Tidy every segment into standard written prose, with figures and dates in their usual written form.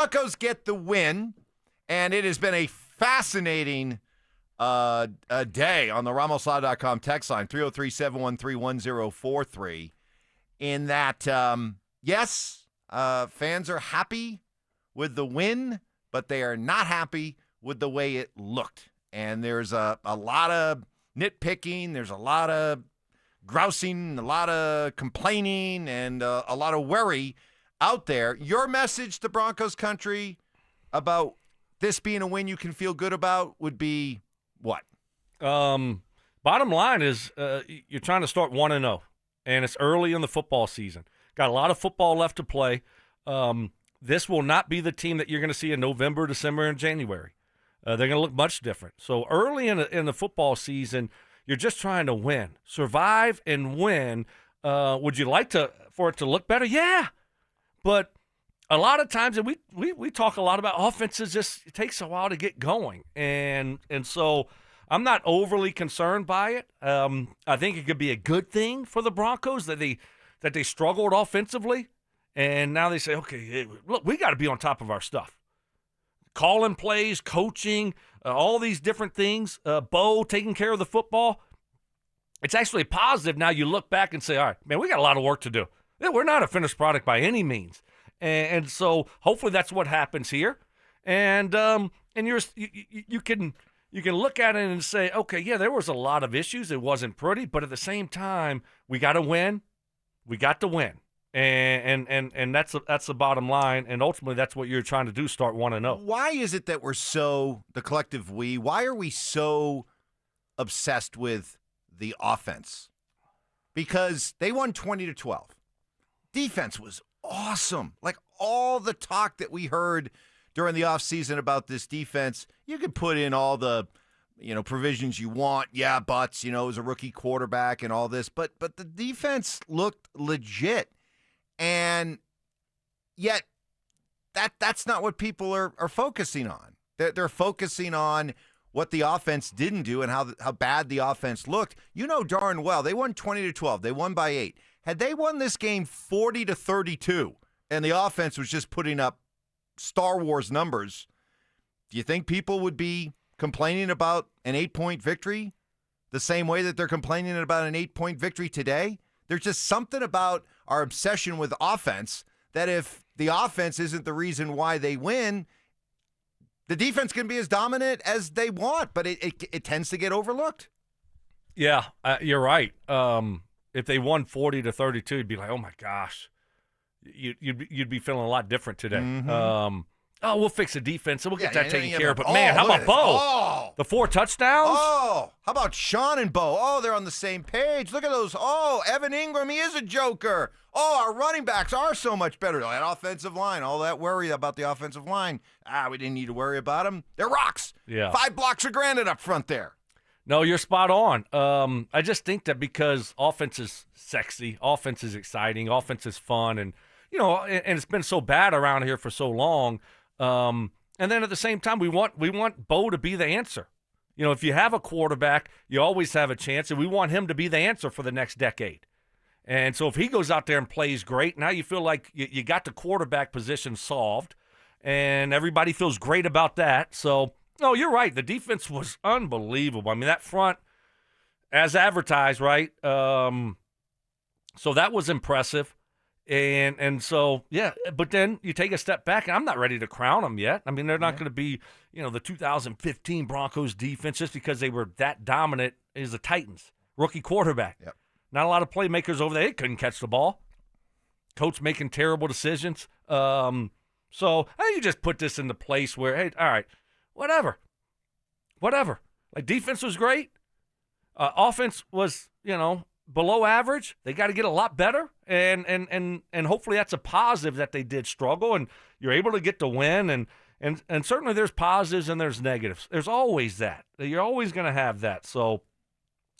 Broncos get the win, and it has been a fascinating a day on the RamosLaw.com text line, 303-713-1043, in that, yes, fans are happy with the win, but they are not happy with the way it looked. And there's a lot of nitpicking, there's a lot of grousing, a lot of complaining, and a lot of worry out there. Your message to Broncos Country about this being a win you can feel good about would be what? Bottom line is you're trying to start 1-0, and it's early in the football season. Got a lot of football left to play. This will not be the team that you're going to see in November, December, and January. They're going to look much different. So early in the football season, you're just trying to win, survive, and win. Would you like for it to look better? Yeah, but a lot of times, and we talk a lot about offenses, it takes a while to get going. And so I'm not overly concerned by it. I think it could be a good thing for the Broncos that they struggled offensively. And now they say, okay, look, we got to be on top of our stuff. Calling plays, coaching, all these different things, Bo taking care of the football. It's actually positive. Now you look back and say, all right, man, we got a lot of work to do. We're not a finished product by any means. And so hopefully that's what happens here. And you can look at it and say, okay, yeah, there was a lot of issues. It wasn't pretty, but at the same time, we got to win. We got to win. And that's the bottom line. And ultimately that's what you're trying to do, start 1-0. Why is it that we're so, the collective we, why are we so obsessed with the offense? Because they won 20-12. Defense was awesome. Like all the talk that we heard during the offseason about this defense, you could put in all the, provisions you want. Yeah, Butts, it was a rookie quarterback and all this, but the defense looked legit. And yet that's not what people are focusing on. They're focusing on what the offense didn't do and how bad the offense looked. You know darn well, they won 20-12. They won by 8. Had they won this game 40-32 and the offense was just putting up Star Wars numbers, do you think people would be complaining about an 8-point victory the same way that they're complaining about an 8-point victory today? There's just something about our obsession with offense that if the offense isn't the reason why they win, the defense can be as dominant as they want, but it tends to get overlooked. Yeah, you're right. If they won 40-32, you'd be like, oh my gosh, you'd be feeling a lot different today. Mm-hmm. We'll fix the defense and we'll get that taken care of. But man, how about Bo? Oh. The 4 touchdowns? Oh, how about Sean and Bo? Oh, they're on the same page. Look at those. Oh, Evan Ingram, he is a joker. Oh, our running backs are so much better. That offensive line, all that worry about the offensive line. We didn't need to worry about them. They're rocks. Yeah. 5 blocks of granite up front there. No, you're spot on. I just think that because offense is sexy, offense is exciting, offense is fun, and it's been so bad around here for so long. And then at the same time, we want Bo to be the answer. If you have a quarterback, you always have a chance, and we want him to be the answer for the next decade. And so if he goes out there and plays great, now you feel like you got the quarterback position solved, and everybody feels great about that. So, no, you're right. The defense was unbelievable. I mean, that front, as advertised, right? So that was impressive. And so, yeah, but then you take a step back, and I'm not ready to crown them yet. I mean, they're not going to be, the 2015 Broncos defense just because they were that dominant as the Titans. Rookie quarterback. Yep. Not a lot of playmakers over there. They couldn't catch the ball. Coach making terrible decisions. So I think you just put this into place where, hey, all right, whatever. Like, defense was great. Offense was, below average. They got to get a lot better, and hopefully that's a positive that they did struggle, and you're able to get the win, and certainly there's positives and there's negatives. There's always that. You're always going to have that. So,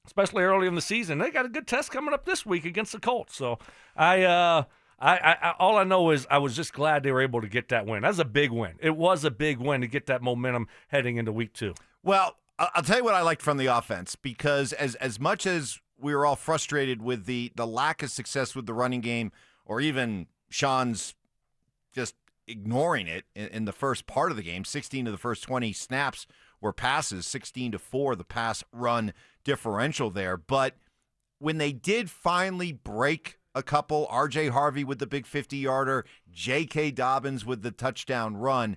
especially early in the season, they got a good test coming up this week against the Colts. So, I all I know is I was just glad they were able to get that win. That's a big win. It was a big win to get that momentum heading into week 2. Well, I'll tell you what I liked from the offense, because as much as we were all frustrated with the lack of success with the running game, or even Sean's just ignoring it in the first part of the game. 16 of the first 20 snaps were passes, 16-4 the pass run differential there. But when they did finally break a couple, R.J. Harvey with the big 50-yarder, J.K. Dobbins with the touchdown run,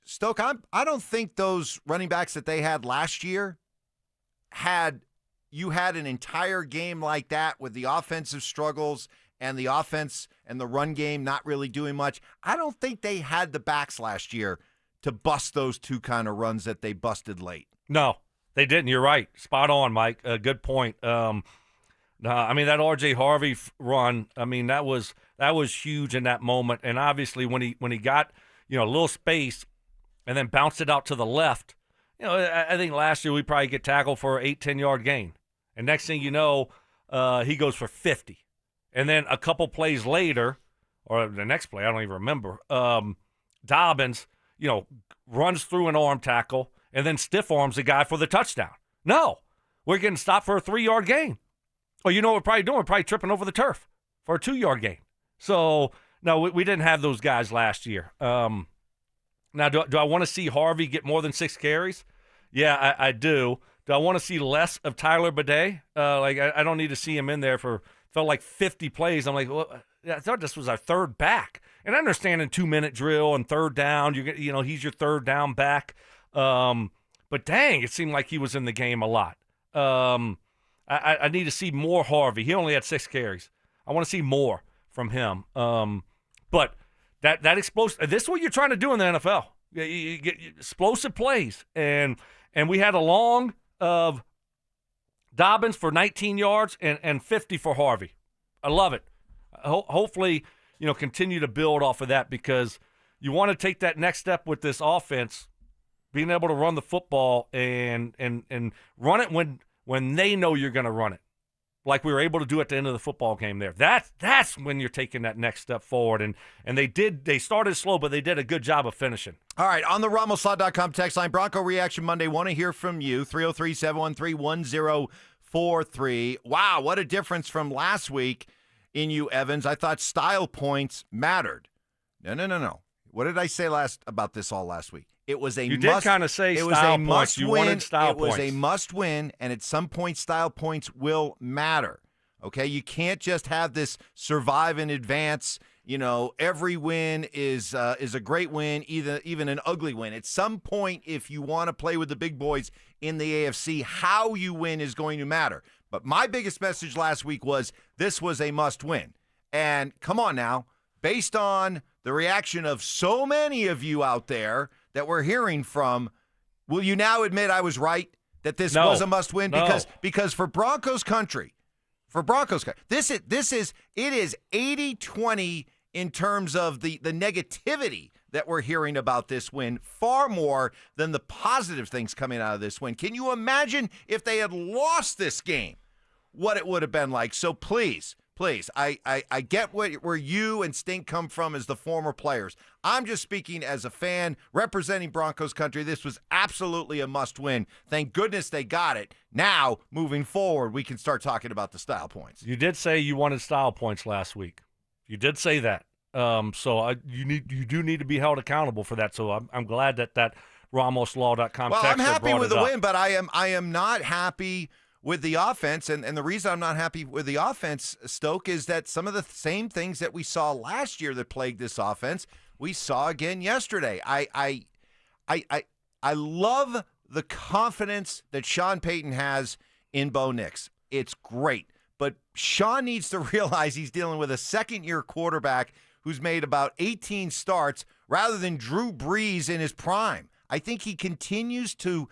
Stoke, I don't think those running backs that they had last year had an entire game like that with the offensive struggles and the offense and the run game not really doing much. I don't think they had the backs last year to bust those two kind of runs that they busted late. No, they didn't. You're right. Spot on, Mike. Good point. No, I mean, that R.J. Harvey run, I mean, that was huge in that moment. And obviously when he got, a little space and then bounced it out to the left, I think last year we probably get tackled for an 8-10-yard gain. And next thing you know, he goes for 50. And then a couple plays later, or the next play, I don't even remember, Dobbins, runs through an arm tackle and then stiff arms the guy for the touchdown. No, we're getting stopped for a 3-yard gain. Oh, you know what we're probably doing? We're probably tripping over the turf for a 2-yard gain. So, no, we didn't have those guys last year. Now, do I want to see Harvey get more than 6 carries? Yeah, I do. Do I want to see less of Tyler Bidet? I don't need to see him in there for felt like 50 plays. I'm like, well, I thought this was our third back. And I understand in 2-minute drill and third down, he's your third down back. But dang, it seemed like he was in the game a lot. I need to see more Harvey. He only had 6 carries. I want to see more from him. But that explosive, this is what you're trying to do in the NFL. You get explosive plays. And we had a long of Dobbins for 19 yards and 50 for Harvey. I love it. Hopefully, continue to build off of that because you want to take that next step with this offense, being able to run the football and run it when they know you're going to run it, like we were able to do at the end of the football game there. That's when you're taking that next step forward. And they started slow, but they did a good job of finishing. All right, on the RamosLaw.com text line, Bronco Reaction Monday, want to hear from you, 303-713-1043. Wow, what a difference from last week in you, Evans. I thought style points mattered. No. What did I say about this all last week? It was a You did kind of say style points. You wanted style points. It was a must-win, and at some point, style points will matter. Okay, you can't just have this survive and advance. Every win is a great win, even an ugly win. At some point, if you want to play with the big boys in the AFC, how you win is going to matter. But my biggest message last week was this was a must-win. And come on now, based on the reaction of so many of you out there that we're hearing from, will you now admit I was right that this was a must-win? Because for Broncos Country, it is 80-20 in terms of the negativity that we're hearing about this win, far more than the positive things coming out of this win. Can you imagine if they had lost this game, what it would have been like? So please, I get where you and Stink come from as the former players. I'm just speaking as a fan representing Broncos Country. This was absolutely a must-win. Thank goodness they got it. Now, moving forward, we can start talking about the style points. You did say you wanted style points last week. You did say that. So you do need to be held accountable for that. So I'm glad that RamosLaw.com. Well, I'm happy with the win, but I am not happy with the offense, and the reason I'm not happy with the offense, Stoke, is that some of the same things that we saw last year that plagued this offense, we saw again yesterday. I love the confidence that Sean Payton has in Bo Nix. It's great, but Sean needs to realize he's dealing with a second-year quarterback who's made about 18 starts rather than Drew Brees in his prime. I think he continues to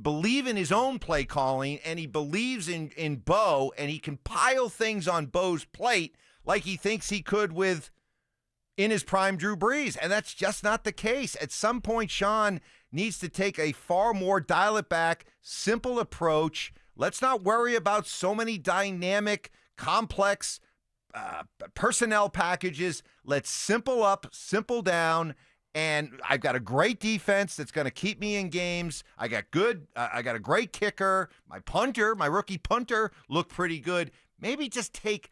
believe in his own play calling, and he believes in Bo, and he can pile things on Bo's plate like he thinks he could with in his prime Drew Brees, and that's just not the case. At some point, Sean needs to take a far more dial-it-back, simple approach. Let's not worry about so many dynamic, complex personnel packages. Let's simple up, simple down. And I've got a great defense that's going to keep me in games. I got a great kicker. My rookie punter looked pretty good. Maybe just take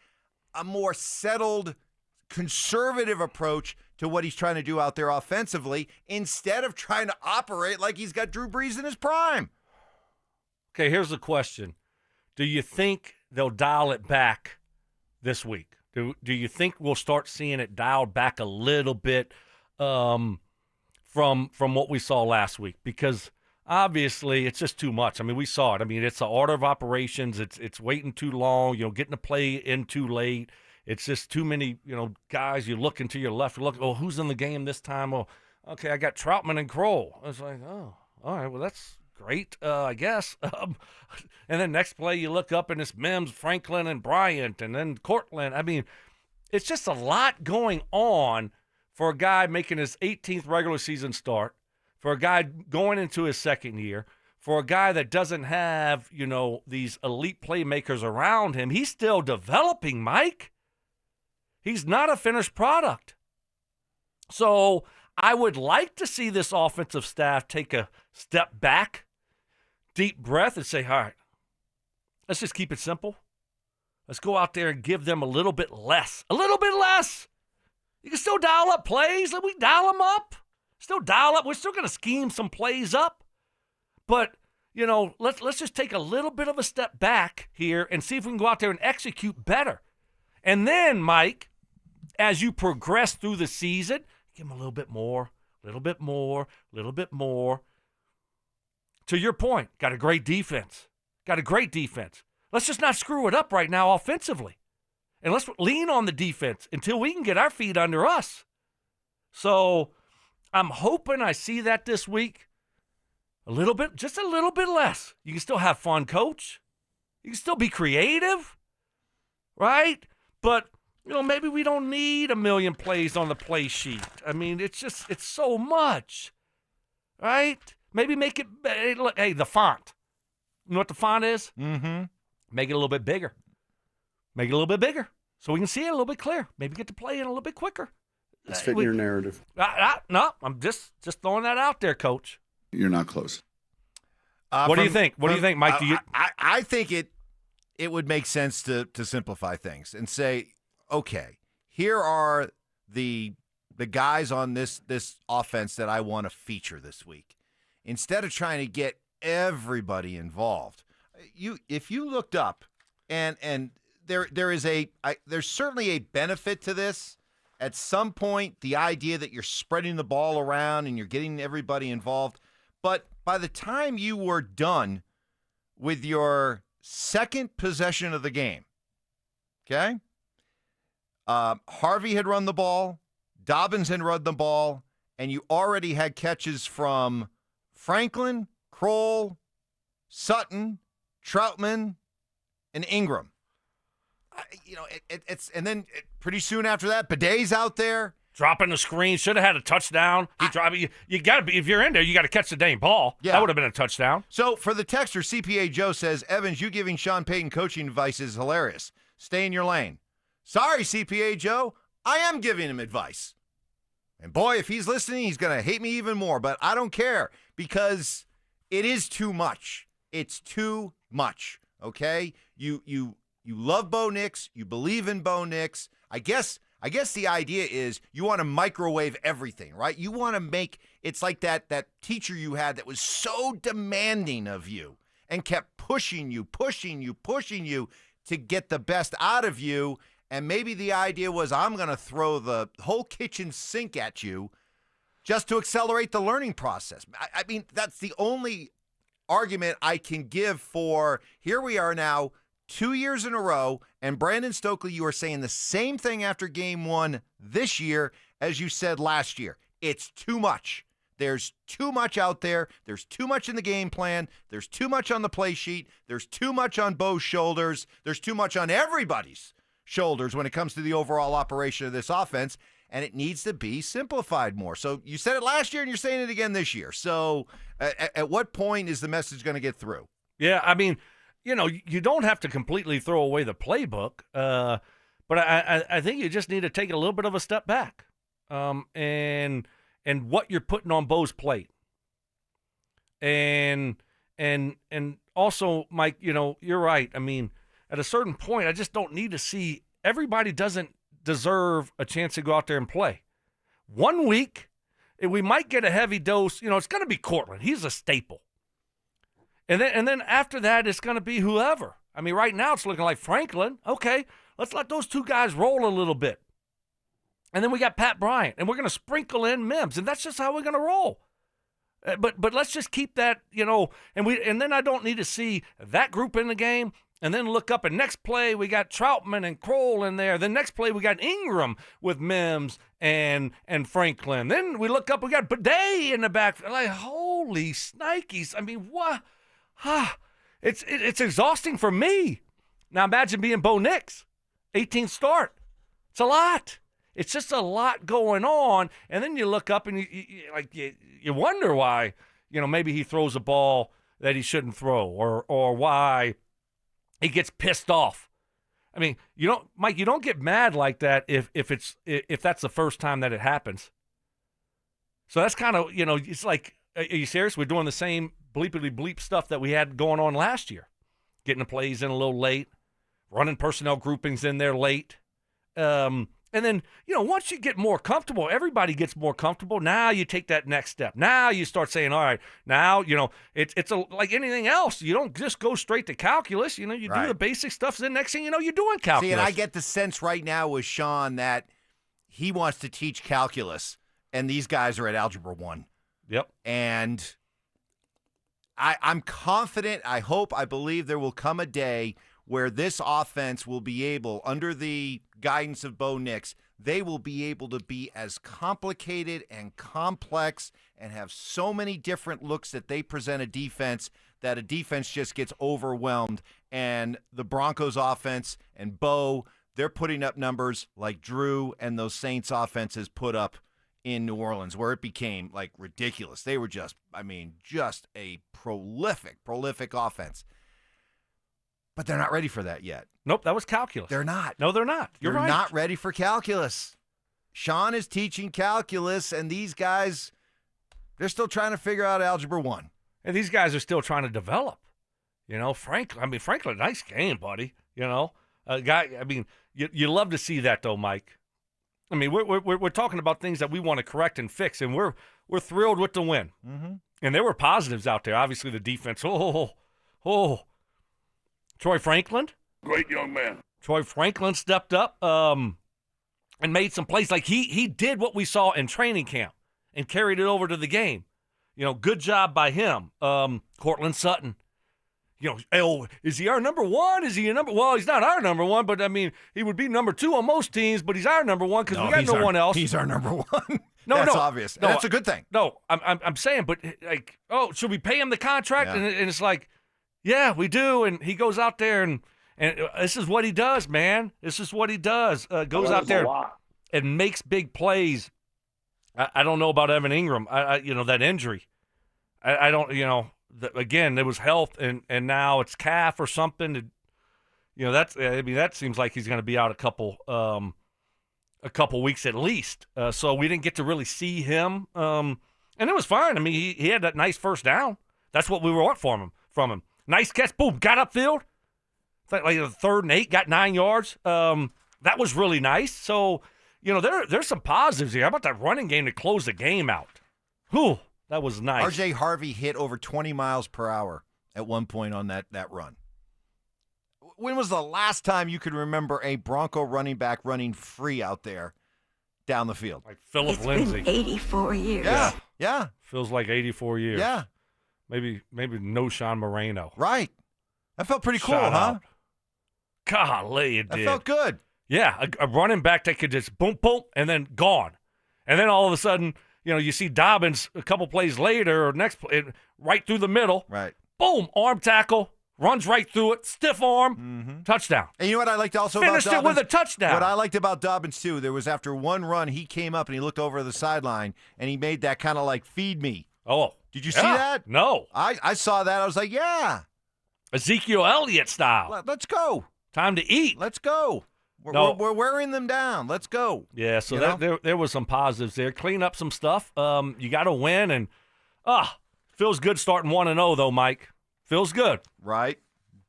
a more settled, conservative approach to what he's trying to do out there offensively instead of trying to operate like he's got Drew Brees in his prime. Okay, here's the question. Do you think they'll dial it back this week? Do you think we'll start seeing it dialed back a little bit from what we saw last week? Because obviously it's just too much. I mean, we saw it. I mean, it's the order of operations. It's waiting too long, getting the play in too late. It's just too many, guys. You look into your left, who's in the game this time? Oh, okay, I got Troutman and Kroll. It's like, oh, all right, well, that's great, I guess. And then next play, you look up and it's Mims, Franklin, and Bryant, and then Cortland. I mean, it's just a lot going on for a guy making his 18th regular season start, for a guy going into his second year, for a guy that doesn't have, these elite playmakers around him. He's still developing, Mike. He's not a finished product. So I would like to see this offensive staff take a step back, deep breath, and say, all right, let's just keep it simple. Let's go out there and give them a little bit less. A little bit less. You can still dial up plays. Let me dial them up. Still dial up. We're still going to scheme some plays up. But, let's just take a little bit of a step back here and see if we can go out there and execute better. And then, Mike, as you progress through the season, give them a little bit more, a little bit more, a little bit more. To your point, got a great defense. Let's just not screw it up right now offensively. And let's lean on the defense until we can get our feet under us. So I'm hoping I see that this week. A little bit, just a little bit less. You can still have fun, coach. You can still be creative, right? But, maybe we don't need 1 million plays on the play sheet. I mean, it's so much, right? Maybe make it, hey, the font. You know what the font is? Mm-hmm. Make it a little bit bigger. So we can see it a little bit clearer. Maybe get to play in a little bit quicker. It's fitting your narrative. No, I'm just throwing that out there, Coach. You're not close. What do you think? What do you think, Mike? I think it would make sense to simplify things and say, okay, here are the guys on this offense that I want to feature this week. Instead of trying to get everybody involved, if you looked up and there's certainly a benefit to this. At some point, the idea that you're spreading the ball around and you're getting everybody involved. But by the time you were done with your second possession of the game, okay, Harvey had run the ball, Dobbins had run the ball, and you already had catches from Franklin, Kroll, Sutton, Troutman, and Ingram. And then pretty soon after that, Bidet's out there. Dropping the screen. Should have had a touchdown. You got to be, if you're in there, you got to catch the dang ball. Yeah. That would have been a touchdown. So for the texter, CPA Joe says, Evans, you giving Sean Payton coaching advice is hilarious. Stay in your lane. Sorry, CPA Joe. I am giving him advice. And boy, if he's listening, he's going to hate me even more. But I don't care because it is too much. It's too much, okay? You love Bo Nix. You believe in Bo Nix. I guess the idea is you want to microwave everything, right? You want to make it's like that teacher you had that was so demanding of you and kept pushing you to get the best out of you. And maybe the idea was I'm going to throw the whole kitchen sink at you just to accelerate the learning process. I mean, that's the only argument I can give for here we are now 2 years in a row, and Brandon Stokley, you are saying the same thing after game one this year as you said last year. It's too much. There's too much out there. There's too much in the game plan. There's too much on the play sheet. There's too much on Bo's shoulders. There's too much on everybody's shoulders when it comes to the overall operation of this offense, and it needs to be simplified more. So you said it last year, and you're saying it again this year. So at what point is the message going to get through? Yeah, I mean, you don't have to completely throw away the playbook, but I think you just need to take a little bit of a step back and what you're putting on Bo's plate. And also, Mike, you're right. I mean, at a certain point, I just don't need to see everybody doesn't deserve a chance to go out there and play. 1 week, and we might get a heavy dose. It's going to be Cortland. He's a staple. And then after that, it's going to be whoever. I mean, right now it's looking like Franklin. Okay, let's let those two guys roll a little bit. And then we got Pat Bryant, and we're going to sprinkle in Mims, and that's just how we're going to roll. But let's just keep that, and then I don't need to see that group in the game, and then look up, and next play we got Troutman and Kroll in there. Then next play we got Ingram with Mims and Franklin. Then we look up, we got Bidet in the back. Like, holy snikes! I mean, what? It's exhausting for me. Now imagine being Bo Nix, 18th start. It's a lot. It's just a lot going on, and then you look up and you wonder why, maybe he throws a ball that he shouldn't throw, or why he gets pissed off. I mean, Mike, you don't get mad like that if that's the first time that it happens. So that's kind of, it's like, are you serious? We're doing the same bleepity bleep stuff that we had going on last year, getting the plays in a little late, running personnel groupings in there late. And then, once you get more comfortable, everybody gets more comfortable. Now you take that next step. Now you start saying, all right, now, it's like anything else. You don't just go straight to calculus. You do the basic stuff. Then next thing you know, you're doing calculus. See, and I get the sense right now with Sean that he wants to teach calculus, and these guys are at Algebra 1. Yep. And I'm confident, I hope, I believe there will come a day where this offense will be able, under the guidance of Bo Nix, they will be able to be as complicated and complex and have so many different looks that they present a defense that a defense just gets overwhelmed. And the Broncos offense and Bo, they're putting up numbers like Drew and those Saints offenses put up in New Orleans, where it became like ridiculous. They were just a prolific offense. But they're not ready for that yet. Nope, that was calculus. They're not. No, they're not. You're right. They're not ready for calculus. Sean is teaching calculus, and these guys, they're still trying to figure out Algebra 1. And these guys are still trying to develop. Franklin, nice game, buddy. You love to see that, though, Mike. I mean, we're talking about things that we want to correct and fix, and we're thrilled with the win. Mm-hmm. And there were positives out there. Obviously, the defense. Troy Franklin. Great young man. Troy Franklin stepped up and made some plays. Like he did what we saw in training camp and carried it over to the game. Good job by him. Cortland Sutton. Is he our number one? Is he a number? Well, he's not our number one, but I mean, he would be number two on most teams. But he's our number one because we got no one else. He's our number one. No, that's obvious. No, that's a good thing. No, I'm saying, but like, should we pay him the contract? Yeah. And it's like, yeah, we do. And he goes out there and this is what he does, man. This is what he does. Goes out there and makes big plays. I don't know about Evan Ingram. That injury. I don't. Again, there was health, and now it's calf or something. That seems like he's going to be out a couple weeks at least. So we didn't get to really see him. And it was fine. I mean, he had that nice first down. That's what we want from him. Nice catch. Boom. Got upfield. Like the 3rd and 8. Got 9 yards. That was really nice. So, there's some positives here. How about that running game to close the game out? Whew. That was nice. R.J. Harvey hit over 20 miles per hour at one point on that run. When was the last time you could remember a Bronco running back running free out there down the field? Like Philip Lindsay. Been 84 years. Yeah. Feels like 84 years. Yeah. Maybe no Sean Moreno. Right. That felt pretty cool, Shout huh? out. Golly, it did. That felt good. Yeah, a running back that could just boom, boom, and then gone. And then all of a sudden, you see Dobbins a couple plays later or next play, right through the middle. Right. Boom, arm tackle, runs right through it, stiff arm, touchdown. And you know what I liked also Finished about Dobbins? it with a touchdown. What I liked about Dobbins, too, there was after one run, he came up and he looked over the sideline, and he made that kind of like feed me. Oh. Did you see that? No. I saw that. I was like, yeah. Ezekiel Elliott style. Let's go. Time to eat. Let's go. We're wearing them down. Let's go. Yeah, so there was some positives there. Clean up some stuff. You got to win, and feels good starting 1-0 though, Mike. Feels good. Right.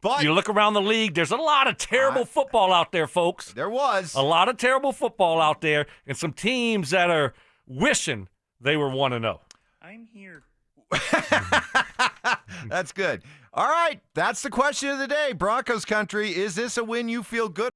But you look around the league, there's a lot of terrible football out there, folks. There was. A lot of terrible football out there, and some teams that are wishing they were 1-0. I'm here. That's good. All right, that's the question of the day. Broncos Country, is this a win you feel good